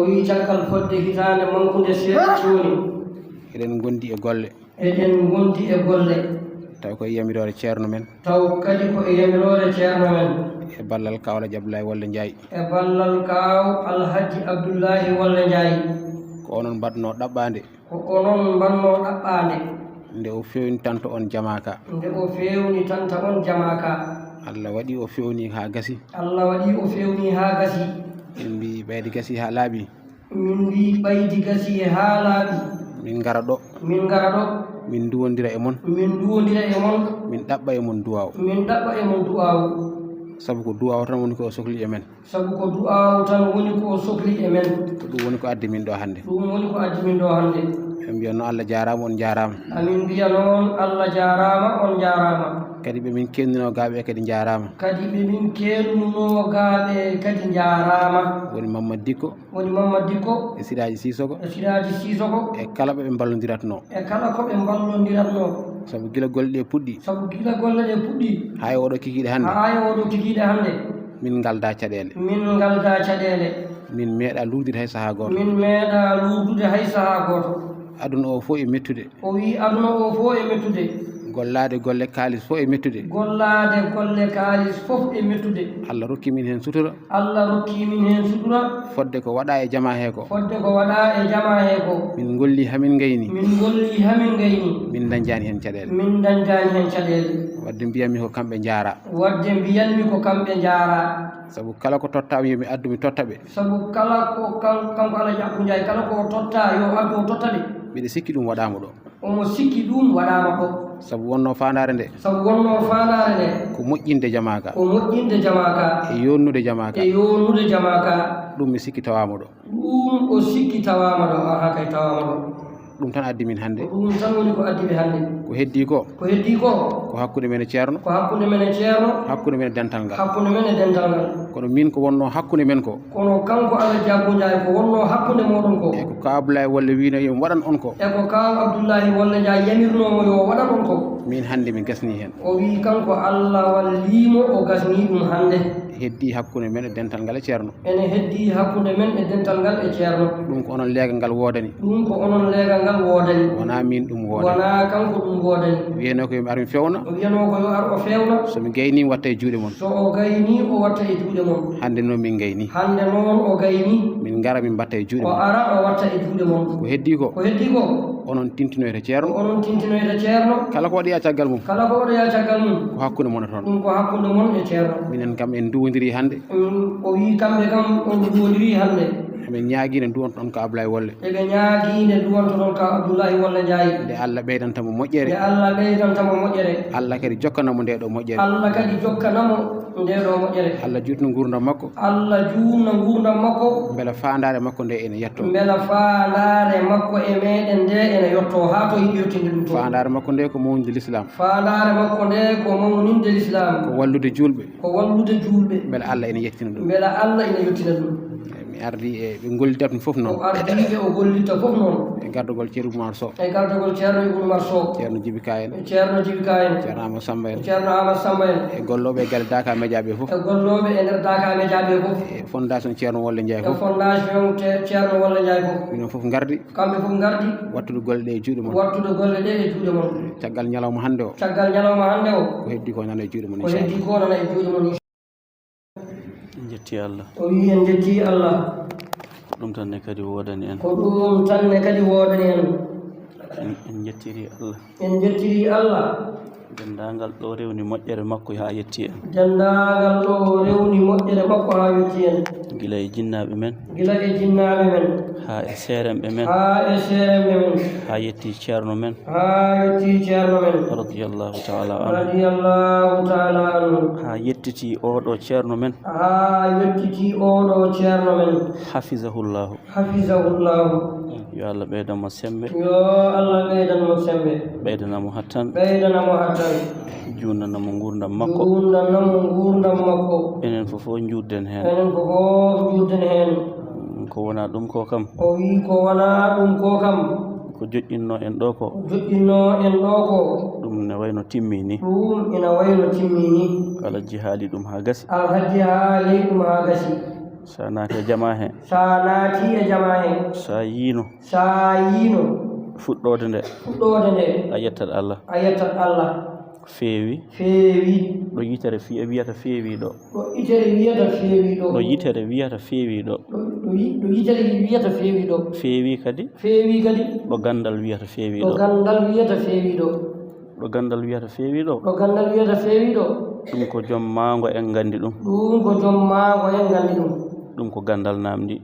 o wi caggal fodde hitande mankude seeɗa joni eɗen gondi e golle eɗen gondi e golle taw ko yamirore ceerno men taw kadi ko e yamirore ceerno men e ballal kaw Alhaji Abdoulaye Walla Ndiaye e ballal kaw Alhaji Abdoulaye Walla Ndiaye ko onon mbaɗno ɗaɓɓade ko onon mbanno ɗaɓɓade nde o fewni tanto on jamaka nde o fewni tanta on jamaka Allah waɗi o fewni ha gasi Allah waɗi o fewni ha gasi en mbi ɓeydi gasi ha laaɓi min mbi ɓaydi gasi ha laaɓi min gara ɗo min duwodira e mon min duwodira e mon min ɗaɓɓa e mon duwaw min ɗaɓɓa e mon duwawu sabu ko duwaw tan woni ko o sohli e men sabu ko duwawu tan woni ko o sohli e men ko ɗum woni ko addi min ɗo hannde ɗum woni ko addi min ɗo hannde ɓe mbiya noon Allah jarama on jarama amin mbiya noon Allah jarama on jarama kadi ɓe min kendinogaaɓe kadi jarama kadi ɓe min kendinogaaɓe kadi jarama woni Mamadou Dikko e Sidaji Sissoko e kala ɓe ballodirratno e kala ko ɓe ballodirratno sabu gila golle ɗe puɗɗi ha e oɗo kikiɗe hannde min galda caɗele min meeɗa lugdude hay saaha goto aduna o fof e mettude o wi aduna o fof e mettude gollade golle kalis fof e mettude Allah rokki min hen sutura fodde ko waɗa e jama he ko min golli hamin gayni min dañjani hen caɗele wadde mbiyatmi ko kamɓe jaara sabu kala ko tottami yomi addu mi tottaɓe kanko Alhaji Abdou Ndiaye kala ko totta yo addu o tottaɓe mbiɗa sikki ɗum waɗama ɗo omo sikki ɗum waɗama ko sabu wonno fandare nde ko moƴƴinde jamaka e yonnude jamaka ɗum mi sikki tawama ɗo ɗum o sikki tawama ɗo ha kay tawama ɗo ɗum tan addi min hannde ɗum tan woni ko addi ɓe hannde ko heddi ko ko hakkude men e ceerno hakkude men e dental ngal kono min ko wonno hakkude men ko kono kanko Alhaji Abdou Ndiaye ko wonno hakkude moɗon ko e ko kaw Abdoulaye Walla wino yomi waɗan on ko Abdoulaye Walla Ndiaye yamirnomo yo waɗan on ko min hannde mi gasni hen o wi kanko Allah wallimo o gasni ɗum hannde heddi hakkude men e dental ngal e ceerno ene heddi hakkude men e dental ngal e ceerno ɗum ko onon leegal ngal woodani wona min ɗum woodani wona kanko ɗum woodani wiyano ko yomi ar mi fewna o wiyano ko yo ar o fewna somi gayni watta e juuɗe mon so o gayni o watta e juuɗe mon hannde noon min gayni hannde noon o gayni min gara min mbatta e juuɗe mon o ara o watta e juuɗe mon ko heddi ko onon tintinoyta ceerno kala ko waɗoya caggal mum ko hakkude mon toon ɗum ko hakkude mon e ceerno minen kam en duwodiri hannde o wi kamɓe kam on duwodiri hannde eɓe ñaaguine duwonto ɗon ko Abdoulaye Walla eɓe ñaaguine duwonto ɗon ko Abdoulaye Walla Ndiaye nde Allah ɓeydantamo moƴƴere Allah kadi jokkanamo nde ɗo moƴƴere Allah jutno gurdam makko beela fandare makko nde ene yetto e meɗen nde ene yetto ha to yiɗi yettinde ɗum to fandare makko nde ko mawnide l'islam ko wallude julɓe beela Allah ene yettina ɗum mi ardi e ɓe gollidat ɗum fof noon o gollita fof noon e gardogol ceerno Oumar Sow ceerno Djiby Ka en ceerno Amadou Samba en e golloɓe e galle Daka Média ɓe fof e fondation ceerno Walla Ndiaye fof minen fof gardi kamɓe fof gardi wattude golle ɗe e juuɗe mon caggal ñalawma hannde o ko heddi ko nana e juuɗe mon jetti Allah o wi en jetti Allah ko ɗum tan ne kadi wodani en en jettiri Allah dendagal ɗo rewni moƴƴere makko ha yetti en gila e jinnaɓe men ha e seeremɓe men ha yetti ceerno men radiyallahu ta'ala anhu ha yettiti oɗo ceerno men hafizahullahu yo Allah ɓeydanmo sembe ɓeydanamo hattan junnanamo gurdam makko enen fof judden hen ko wona ɗum ko kam ko joƴƴinno en ɗo ko ɗum ne wayno timmini Alhaji haali ɗum ha gasi sanati jama he sanati e jama he sa yino fuɗɗode nde a yettat Allah feewi ɗo yitere wiyata feewi ɗo ɗo yitere wiyata feewi ɗo feewi kadi ɗo gandal wiyata feewi ɗo ɗo gandal wiyata feewi ɗo ɗum ko joom maango en gandi ɗum ɗum ko gandal namdi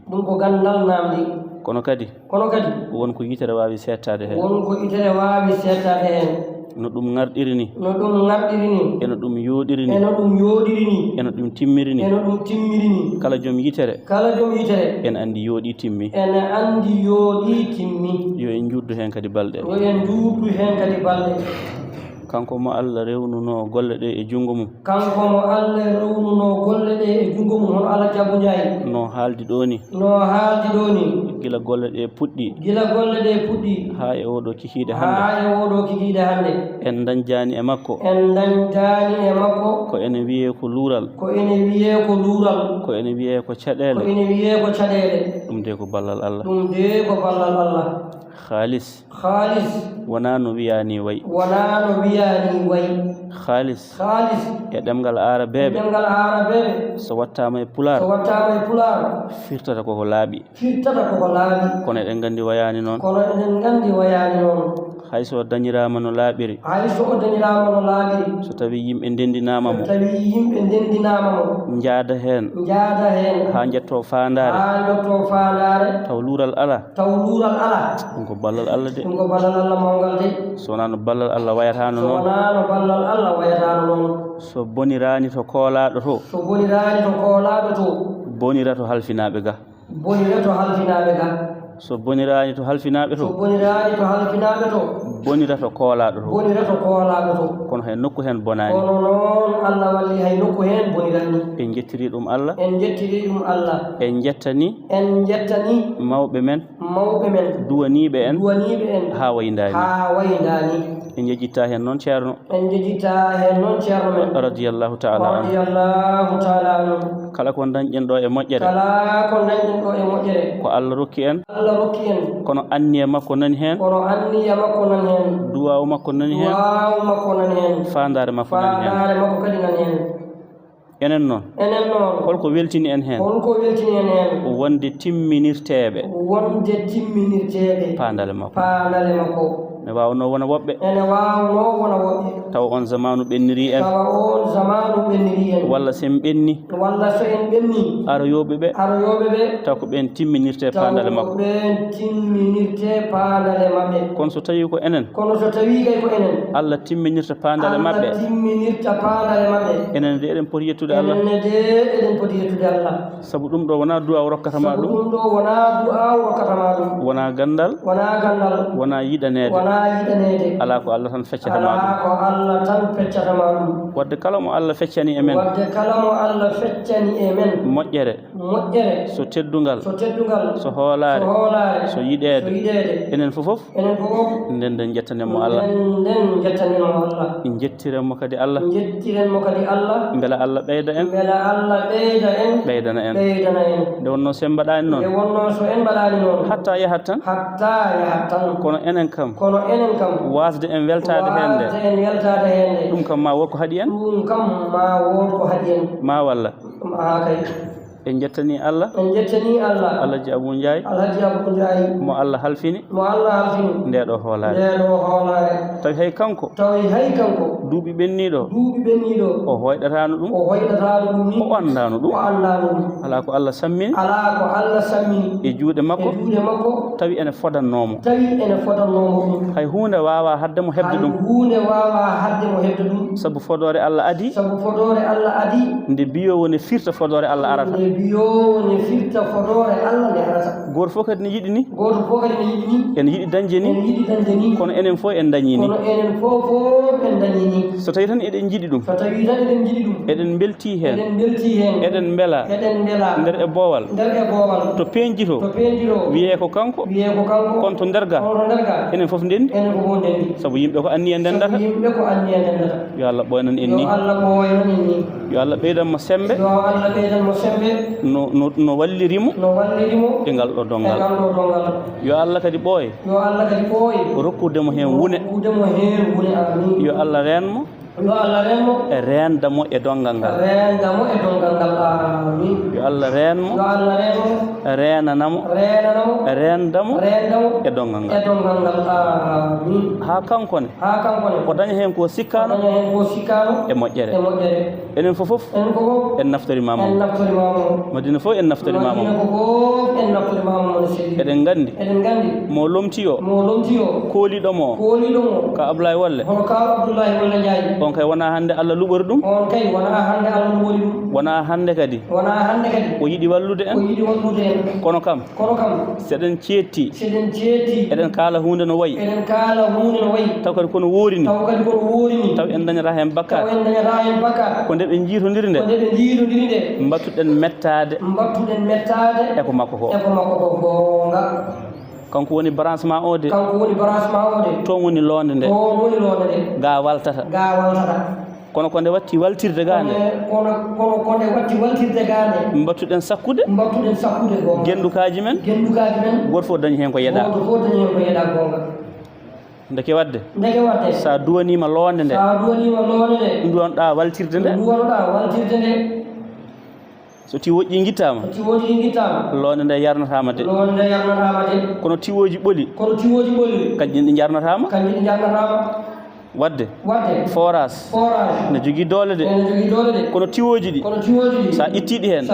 kono kadi wonko yitere wawi settade hen no ɗum ngarɗiri ni eno ɗum yoɗiri ni eno ɗum timmiri ni kala joom yitere en andi yooɗi timmi yo en juddu hen kadi balɗe kanko mo Allah rewnuno golle ɗe e jungo mum hono Allah jabu jayi no haaldi ɗo ni gila golle ɗe puɗɗi ha e oɗo kikiɗe hande en dañjani e makko ko ene wiye ko luural ko ene wiye ko caɗele ɗum de ko ballal Allah khalis wona no wiyani way khalis e ɗemgal arabeɓe so wattama e pular firtata koko laaɓi kono eɗen gandi wayani noon hayso dañirama no laaɓiri so tawi yimɓe ndendinama mo jaada hen ha jetto fandare taw luural ala ɗum ko ballal Allah de so wona no ballal Allah wayatano noon so bonirani to koolaɗo to bonira to halfinaɓe ga so bonirani to halfinaɓe to bonira to koolaɗo to kono hay nokku hen bonani en jettiri ɗum Allah en jettani mawɓe men duwaniɓe en ha wayndani en jejjitta hen noon ceerno men radiyallahu ta'ala anhu kala ko dañƴen ɗo e moƴƴere ko Allah rokki en kono anniya makko nani hen duwawu makko nani hen fandare makko nani hen enen noon holko weltini en hen wonde timminirteɓe pandale makko ne wawno wona woɓɓe taw on zamanu ɓenniri en walla sen ɓenni aroyoɓe ɓe taw ko ɓen timminirte pandale makko kono so tawi ko enen Allah timminirta pandale maɓɓe enen de eɗen poti yettude Allah saabu ɗum ɗo wona duwaw rokkatama ɗum wona gandal wona yiɗanede ala ko Allah tan feccatama ɗum wadde kala mo Allah feccani e men moƴƴere so teddungal so hoolare so yiɗede enen fofof nden den jettanenmo Allah en jettirenmo kadi Allah beela Allah ɓeyda en ɓeydana en nde wonno sen mbaɗani noon hatta yahat tan kono enen kam wasde en weltade hen nde ɗum kam ma wonko haɗi en ma walla en jettani Allah Alhaji Abou Ndiaye mo Allah halfini nde ɗo hoolare tawi hay kanko duuɓi ɓenniɗo o hoyɗatano ɗum o andano ɗum ala ko Allah sammini e juuɗe makko tawi ene fodannomo hay hunde wawa haddemo hebde ɗum saabu fodore Allah adi nde biyowo ne firta fodore Allah arata goto fof kadi ne yiɗi ni en yiɗi dañde ni kono enen fof en dañi ni so tawi tan eɗen jiɗi ɗum eɗen belti hen eɗen beela nder e boowal to peñji to wiye ko kanko kono to nderga enen fof ndendi saabu yimɓe ko anni e ndendata yo Allah ɓoynan en ni yo Allah ɓeydanmo sembe yo Allah ɓeydanmo sembe no wallirimo e ngal ɗo dongal yo Allah kadi ɓooye o rokkudemo heen wune amin yo Allah renmo yo Allah renmo e rendamo e dongal ngal amin yo Allah renmo renanamo e rendamo e dongal ngal amin ha kankone o daña heen ko sikkano e moƴƴere enen fofof en naftorimamo madina fof en naftorimamo eɗen gandi mo lomti o kooliɗomo ka Abdoulaye Walle on kay wona hande Allah luɓori ɗum wona hande kadi o yiɗi wallude en kono kam seɗen ceetti eɗen kaala hunde no wayi taw kadi kono worini taw en dañata hen bakkar ko nde ɓe jiitodiri nde mbattuɗen mettade eko makko ko kanko woni branchement o de toon woni loonde nde ga waltata kono ko nde watti waltirde ga nde mbattuɗen sakkude gendukaji men goto fof dañi hen ko yeeɗa ndeke wadde sa duwanima loonde nde duwanɗa waltirde nde so tiwoji guittama loonde nde yarnatama de kono tiwoji ɓooli kañƴi ɗi jarnatama wadde forage ne jogui doole de kono tiwoji ɗi sa ittiɗi hen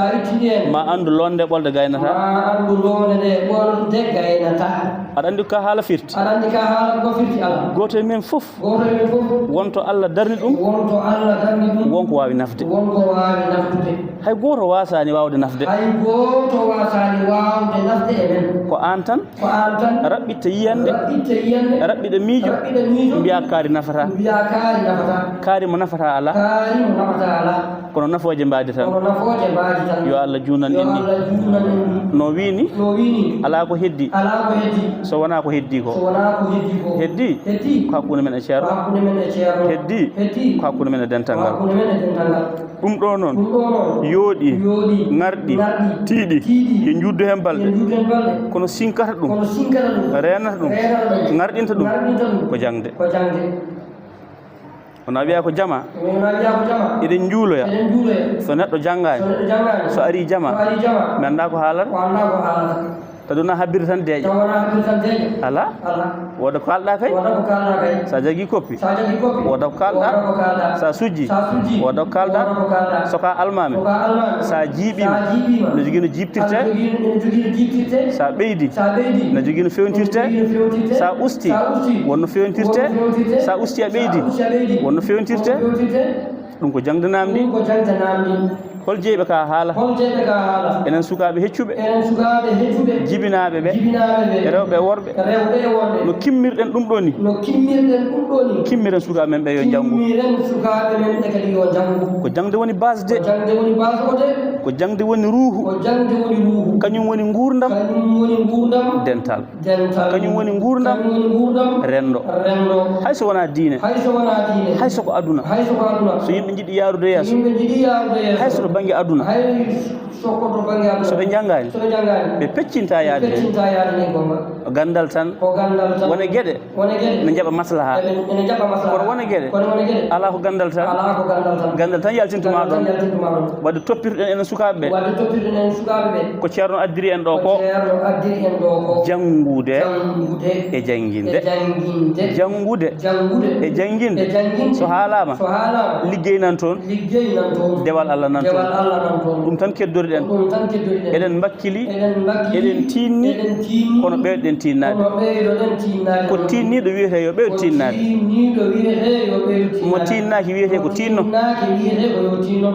ma andu loonde ɓolde gaynata aɗa andi ka haala firti goto e men foof wonto Allah darni ɗum wonko wawi nafde hay goto wasani wawde nafde ko an tan raɓɓitta yiyande raɓɓiɗa miijo mbiya kaari nafata kaari mo nafata ala kono nafooje mbaadi tan yo Allah juunan en ni no wini ala ko heddi so wona ko heddi ko heddi ko hakkunde men e ceerno heddi ko hakkunde men e dental ngal ɗum ɗo noon yooɗi ngarɗi tiiɗi yo juddu hen balɗe kono sinkata ɗum renata ɗum ngarɗinta ɗum ko jangde ono wiya ko jama eɗen juuloya so neɗɗo janggani so ari jama mi anda ko haalata taduna habbiri tan deeƴa ala woda ko kalɗa kay sa jagui koppi woda ko kalɗa sa sujji woda ko kalɗa soka almami sa jiiɓima ne jogui no jibtirte sa ɓeydi ne jogui no fewntirte sa usti wonno fewntirte sa usti a ɓeydi wonno fewntirte ɗum ko jangde namdi hol jeeɓe ka haala enen sukaɓe heccuɓe jibinaɓe ɓe e rewɓe e worɓe no kimmirɗen ɗum ɗo ni kimmiren sukaɓe men ɓe yo janggu ko jangde woni base de ko jangde woni ruuhu kañum woni gurdam dental kañum woni gurdam rendo hayso wona diine hayso ko aduna so yimɓe jiɗi yarude yeeso hayso to banggue aduna so ɓe janggani ɓe peccinta yaade gandal tan wona gueɗe ne jaɓa maslaha kono wona gueɗe ala ko gandal tan yaltintuma ɗon wadde toppirɗen enen sukaɓeɓe ko ceerno addiri en ɗo ko jangude e janguinde jangude e janguinde so haalama liggey nan toon dewal Allah nan toon ɗum tan keddoriɗen eɗen bakkili eɗen tinni kono ɓeydoɗen tinnade ko tinniɗo wiyete yo ɓeydo tinnade mo tinnaki wiyete ko tinno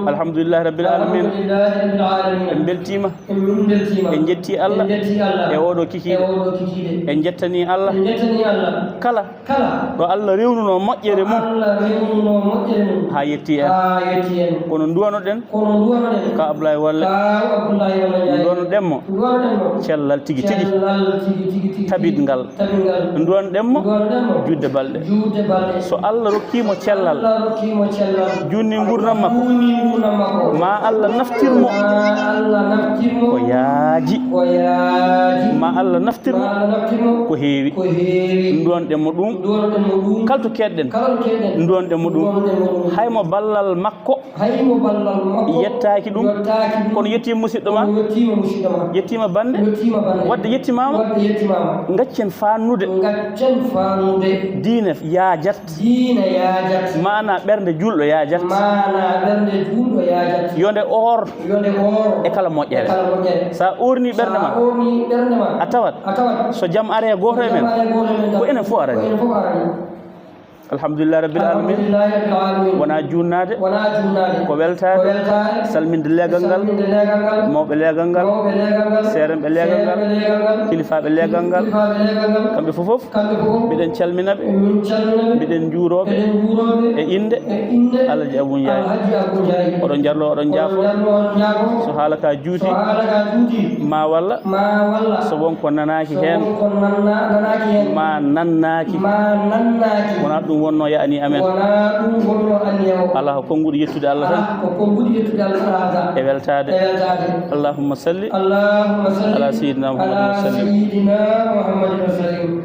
alhamdulillahi rabbil alamin en beltima en jetti Allah e oɗo kikiɗe en jettani Allah kala ɗo Allah rewnuno moƴƴere mum ha yetti en kono duwanoɗen ka Abdoulaye Walle ndono ɗemmo cellal tigi tigi tabit ngal ndono ɗemmo judde balɗe so Allah rokkimo cellal junni gurdam makko ma Allah naftirmo ko yaaji ma Allah naftirmo ko heewi ndonɗenmo ɗum kalto keɗɗen ndonɗenmo ɗum haymo ballal makko yettaki ɗum kono yettima musidɗo ma yettima bande wadde yettimama gaccen fannude diine yaajat mana ɓernde julɗo yaajat yonde or e kala moƴƴere sa orni ɓernde ma a tawat so jaam are goto e men ko enen fof arani alhamdulillah rabbil alamin wona junnade ko weltade salminde legal ngal mawɓe legal ngal seerenɓe legal ngal kilifaɓe legal ngal kamɓe fofof mbiɗen calminaɓe mbiɗen juuroɓe e inde Alaji Abou Ndiaye oɗon jarlo oɗon jaafo so haala ka juuti ma walla so wonko nanaki hen ma nannaki wona ɗum wonno yaani amen ala ko konguɗo yettude Allah tan e weltade allahumma salli ala sayyidina Muhammadin wa sallim